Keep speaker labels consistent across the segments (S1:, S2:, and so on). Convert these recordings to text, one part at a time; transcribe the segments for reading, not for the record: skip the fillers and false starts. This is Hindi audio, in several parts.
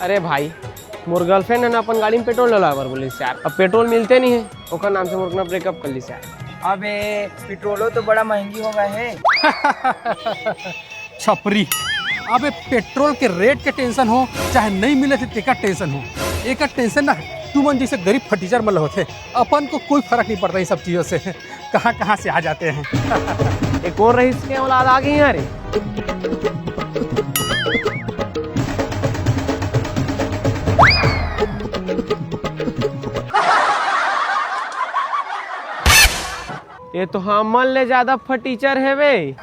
S1: अरे भाई मोर गर्लफ्रेंड है ना अपन गाड़ी में पेट्रोल डला बार बोली यार, अब पेट्रोल मिलते नहीं है ओकर नाम से मोर ब्रेकअप कर ली यार।
S2: अबे पेट्रोलो तो बड़ा महंगी हो गए है।
S3: छपरी, अबे पेट्रोल के रेट के टेंशन हो चाहे नहीं मिले थे तेका टेंशन हो, एक टेंशन ना तू मन जैसे गरीब फटीचर मल होते, अपन को कोई फर्क नहीं पड़ता इन सब चीज़ों से, कहाँ कहाँ से आ जाते हैं।
S1: एक और रईस के औलाद आ गई यार। ये तो हमन ले ज्यादा फटीचर है वे।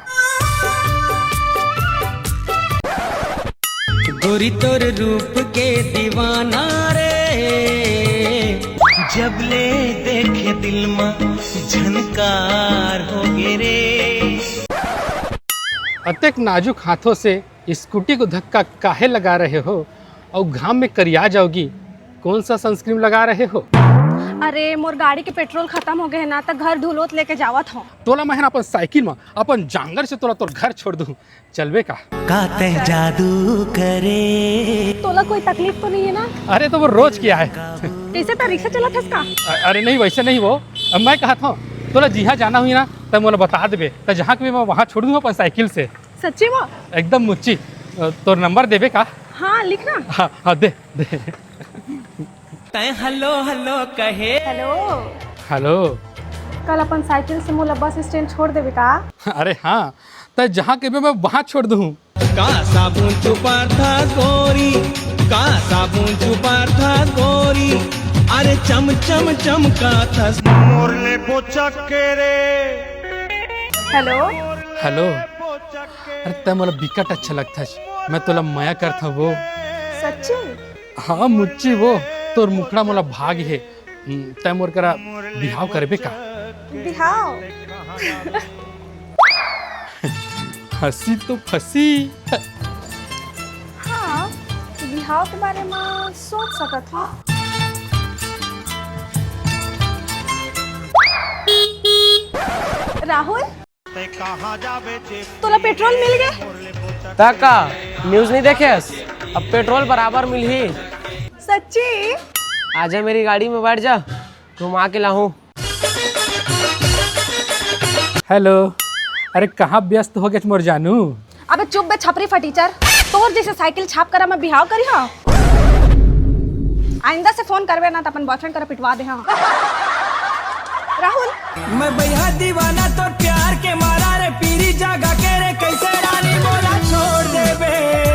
S4: गोरी तोर रूप के दीवाना रे, जब ले देखे दिल में झनकार हो गे रे।
S3: अत्यक नाजुक हाथों से स्कूटी को धक्का काहे लगा रहे हो और घाम में करिया जाओगी, कौन सा सनस्क्रीन लगा रहे हो?
S5: अरे मोर गाड़ी के पेट्रोल खत्म हो गए ना तो घर धुलोत लेके जावत हो।
S3: तोला मैं अपन साइकिल में अपन जांगर से तोला तोर घर छोड़ दूं, चलबे का?
S4: काते जादू करे।
S5: तोला कोई तकलीफ तो नहीं है ना?
S3: अरे तो वो रोज किया है।
S5: कैसे तो रिक्शा चला था इसका?
S3: अरे नहीं वैसे नहीं, वो अब मैं कहा था तोला जिहा जाना हुई ना तब मोला बता देबे, तो जहाँ के भी मैं वहाँ छोड़ दूँ अपन साइकिल से।
S5: सच्ची वो?
S3: एकदम मुच्ची। तोर नंबर देबे का?
S5: हाँ लिखना।
S3: हाँ दे दे।
S4: तै हेलो हेलो कहे।
S5: हेलो
S3: हेलो,
S5: कल अपन साइकिल से मोला बस स्टैंड छोड़ देवे का?
S3: अरे हाँ, तो जहाँ के भी मैं वहाँ छोड़ दूँ।
S4: का साबुन छुपा था गोरी, का साबुन छुपा था गोरी, अरे चम चम चमका था मोरले पोचा के रे।
S5: हेलो
S3: हेलो, अरे तै मोला बिकट अच्छा लगता है, मैं तोला माया करता वो।
S5: सच्ची?
S3: हाँ मुच्ची, वो तोर मुखड़ा मोला भाग है, तै मोर करा बिहाव करबे का?
S5: बिहाव?
S3: हंसी तो फंसी।
S5: हाँ बिहाव के बारे में सोच सकत हूँ। राहुल तोला पेट्रोल मिल गया?
S1: ताका न्यूज नहीं देखे, अब पेट्रोल बराबर मिल ही।
S5: सच्ची?
S1: आजा मेरी गाड़ी में बैठ जा, घुमा के लाऊं।
S3: हेलो, अरे कहाँ व्यस्त हो गए मोर जानू?
S5: अबे चुप बे छपरी फटीचर, तोर जैसे साइकिल छाप कर मैं बिहाव करी हाँ? आइंदा से फोन करवे ना तो अपन बॉयफ्रेंड कर पिटवा दे हाँ। राहुल
S4: मैं भैया दीवाना तो प्यार के मारा रे पीरी जगह